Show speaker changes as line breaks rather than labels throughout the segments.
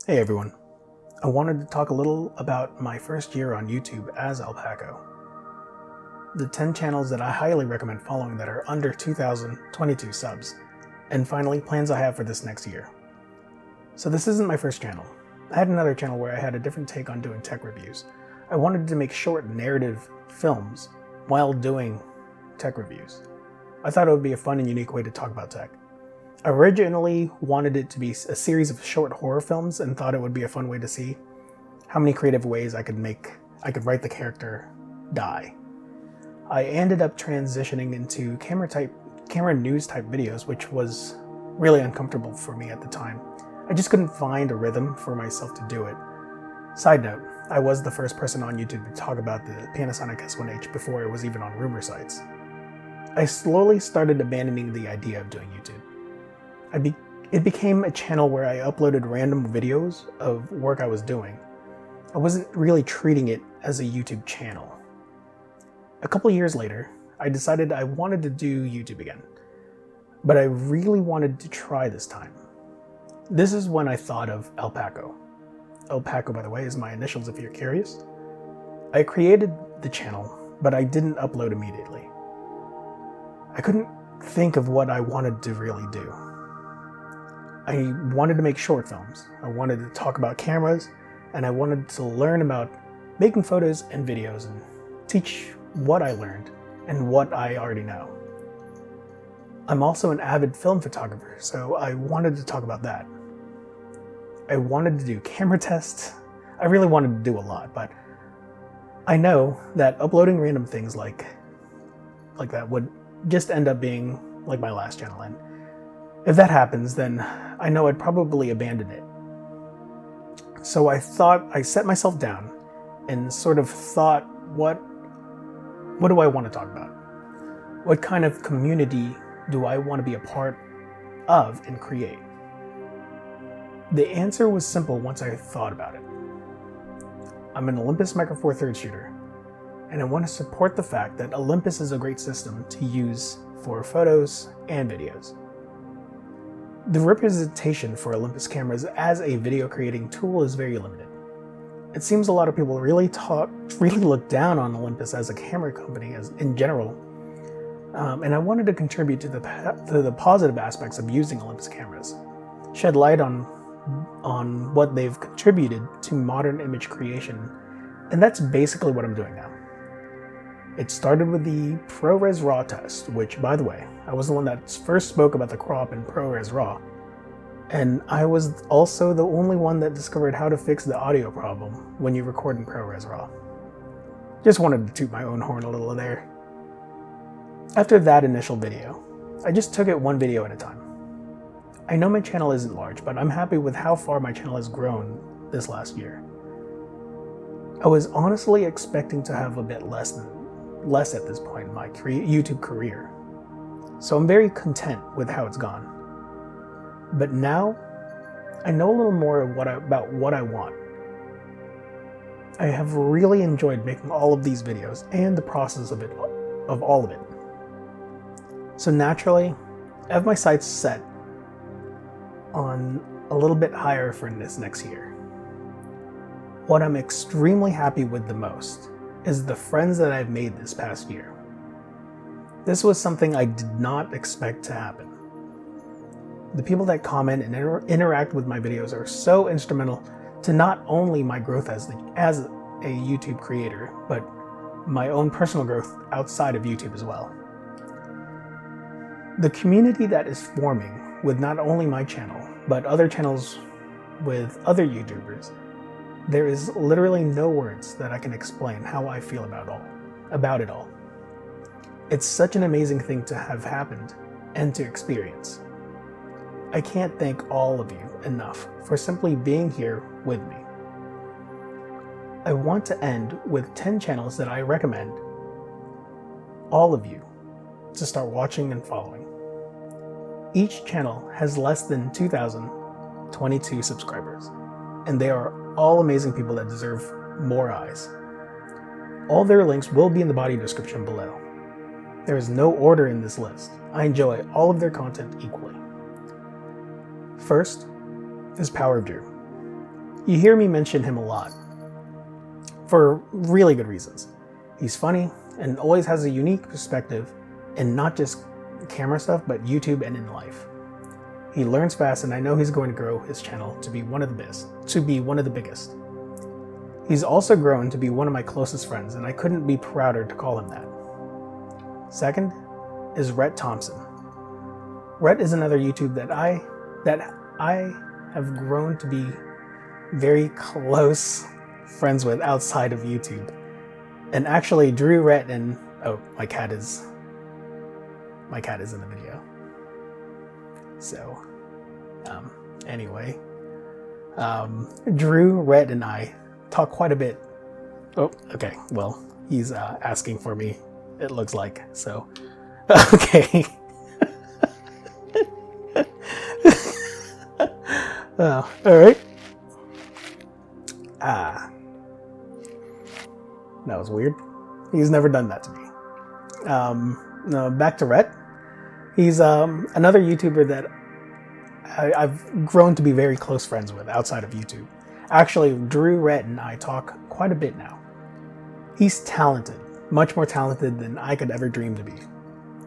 Hey everyone, I wanted to talk a little about my first year on YouTube as Alpaco. The 10 channels that I highly recommend following that are under 2022 subs, and finally plans I have for this next year. So this isn't my first channel. I had another channel where I had a different take on doing tech reviews. I wanted to make short narrative films while doing tech reviews. I thought it would be a fun and unique way to talk about tech. I originally wanted it to be a series of short horror films and thought it would be a fun way to see how many creative ways I could write the character die. I ended up transitioning into camera news type videos, which was really uncomfortable for me at the time. I just couldn't find a rhythm for myself to do it. Side note, I was the first person on YouTube to talk about the Panasonic S1H before it was even on rumor sites. I slowly started abandoning the idea of doing YouTube. It became a channel where I uploaded random videos of work I was doing. I wasn't really treating it as a YouTube channel. A couple years later, I decided I wanted to do YouTube again, but I really wanted to try this time. This is when I thought of Alpaco. Alpaco, by the way, is my initials if you're curious. I created the channel, but I didn't upload immediately. I couldn't think of what I wanted to really do. I wanted to make short films. I wanted to talk about cameras, and I wanted to learn about making photos and videos and teach what I learned and what I already know. I'm also an avid film photographer, so I wanted to talk about that. I wanted to do camera tests. I really wanted to do a lot, but I know that uploading random things like that would just end up being like my last channel, and if that happens, then I know I'd probably abandon it. So I set myself down and sort of thought, what do I want to talk about? What kind of community do I want to be a part of and create? The answer was simple once I thought about it. I'm an Olympus Micro Four Thirds shooter, and I want to support the fact that Olympus is a great system to use for photos and videos. The representation for Olympus cameras as a video creating tool is very limited. It seems a lot of people really look down on Olympus as a camera company in general, and I wanted to contribute to the positive aspects of using Olympus cameras, shed light on what they've contributed to modern image creation, and that's basically what I'm doing now. It started with the ProRes RAW test, which, by the way, I was the one that first spoke about the crop in ProRes RAW, and I was also the only one that discovered how to fix the audio problem when you record in ProRes RAW. Just wanted to toot my own horn a little there. After that initial video, I just took it one video at a time. I know my channel isn't large, but I'm happy with how far my channel has grown this last year. I was honestly expecting to have a bit less at this point in my YouTube career, so I'm very content with how it's gone. But now, I know a little more about what I want. I have really enjoyed making all of these videos and the process of all of it. So naturally, I have my sights set on a little bit higher for this next year. What I'm extremely happy with the most is the friends that I've made this past year. This was something I did not expect to happen. The people that comment and interact with my videos are so instrumental to not only my growth as a YouTube creator, but my own personal growth outside of YouTube as well. The community that is forming with not only my channel, but other channels with other YouTubers, there is literally no words that I can explain how I feel about it all. It's such an amazing thing to have happened and to experience. I can't thank all of you enough for simply being here with me. I want to end with 10 channels that I recommend all of you to start watching and following. Each channel has less than 2022 subscribers, and they are all amazing people that deserve more eyes. All their links will be in the body description below. There is no order in this list. I enjoy all of their content equally. First is Power of Drew. You hear me mention him a lot, for really good reasons. He's funny and always has a unique perspective in not just camera stuff, but YouTube and in life. He learns fast, and I know he's going to grow his channel to be one of the biggest. He's also grown to be one of my closest friends, and I couldn't be prouder to call him that. Second is Rhett Thompson. Rhett is another YouTuber that I have grown to be very close friends with outside of YouTube. And actually, Drew, Rhett, and my cat is in the video. So, anyway, Drew, Rhett, and I talk quite a bit. Oh, okay. Well, he's asking for me, it looks like. So, okay. All right. That was weird. He's never done that to me. No, back to Rhett. He's another YouTuber that I've grown to be very close friends with outside of YouTube. Actually, Drew, Rhett, and I talk quite a bit now. He's talented, much more talented than I could ever dream to be.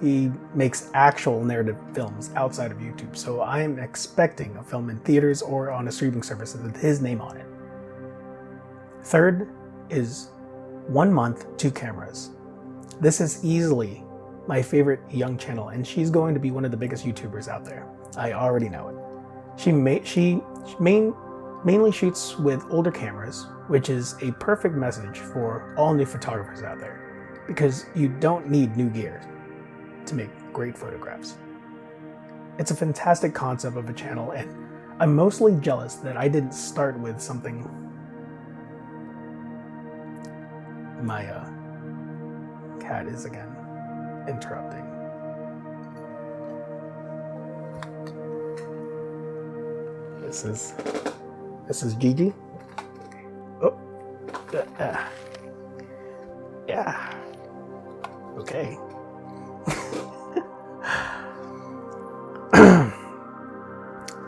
He makes actual narrative films outside of YouTube, so I am expecting a film in theaters or on a streaming service with his name on it. Third is 1 month, 2 cameras. This is easily my favorite young channel, and she's going to be one of the biggest YouTubers out there. I already know it. She mainly shoots with older cameras, which is a perfect message for all new photographers out there, because you don't need new gear to make great photographs. It's a fantastic concept of a channel, and I'm mostly jealous that I didn't start with something. My cat is again interrupting. This is Gigi. Oh, yeah. Okay.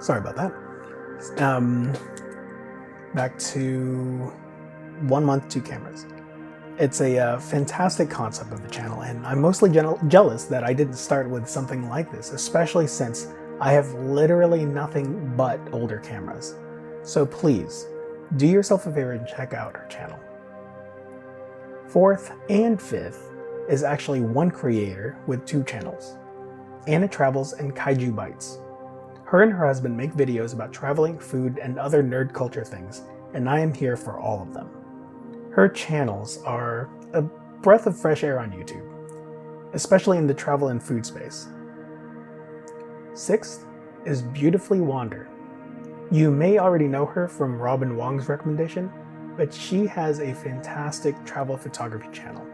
Sorry about that. Back to 1 month, 2 cameras. It's a fantastic concept of the channel, and I'm mostly jealous that I didn't start with something like this, especially since I have literally nothing but older cameras. So please, do yourself a favor and check out her channel. Fourth and fifth is actually one creator with 2 channels, Anna Travels and Kaiju Bites. Her and her husband make videos about traveling, food, and other nerd culture things, and I am here for all of them. Her channels are a breath of fresh air on YouTube, especially in the travel and food space. Sixth is Beautifully Wander. You may already know her from Robin Wong's recommendation, but she has a fantastic travel photography channel.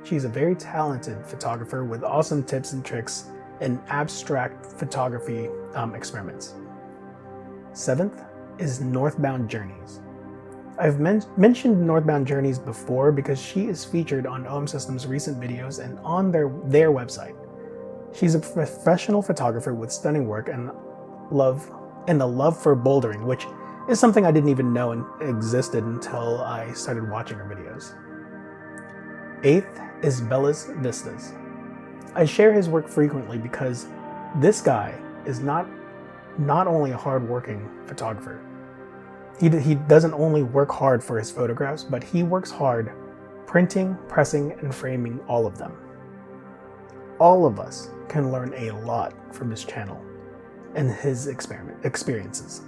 She's a very talented photographer with awesome tips and tricks and abstract photography experiments. Seventh is Northbound Journeys. I've mentioned Northbound Journeys before because she is featured on OM System's recent videos and on their website. She's a professional photographer with stunning work and a love for bouldering, which is something I didn't even know existed until I started watching her videos. Eighth is Bella's Vistas. I share his work frequently because this guy is not only a hard-working photographer. He doesn't only work hard for his photographs, but he works hard printing, pressing, and framing all of them. All of us can learn a lot from his channel and his experiences.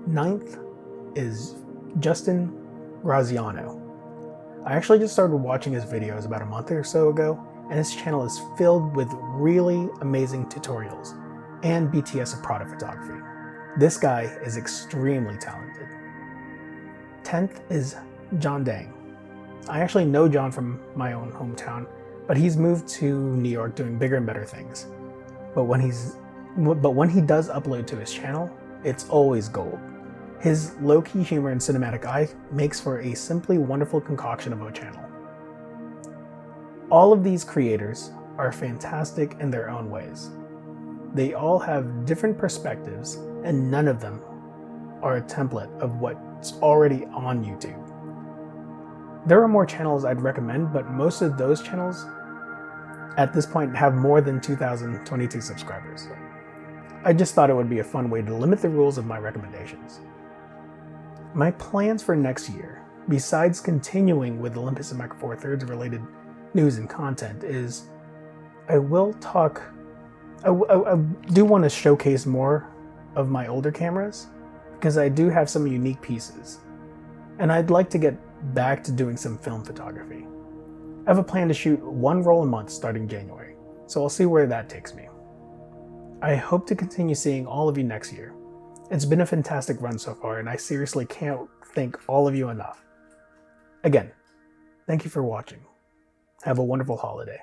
Ninth is Justin Graziano. I actually just started watching his videos about a month or so ago, and his channel is filled with really amazing tutorials and BTS of product photography. This guy is extremely talented. 10th is John Dang. I actually know John from my own hometown, but he's moved to New York doing bigger and better things. But when he does upload to his channel, it's always gold. His low-key humor and cinematic eye makes for a simply wonderful concoction of a channel. All of these creators are fantastic in their own ways. They all have different perspectives, and none of them are a template of what's already on YouTube. There are more channels I'd recommend, but most of those channels at this point have more than 2,022 subscribers. I just thought it would be a fun way to limit the rules of my recommendations. My plans for next year, besides continuing with Olympus and Micro Four Thirds related news and content, is I do want to showcase more of my older cameras, because I do have some unique pieces, and I'd like to get back to doing some film photography. I have a plan to shoot 1 roll a month starting January, so I'll see where that takes me. I hope to continue seeing all of you next year. It's been a fantastic run so far, and I seriously can't thank all of you enough. Again, thank you for watching. Have a wonderful holiday.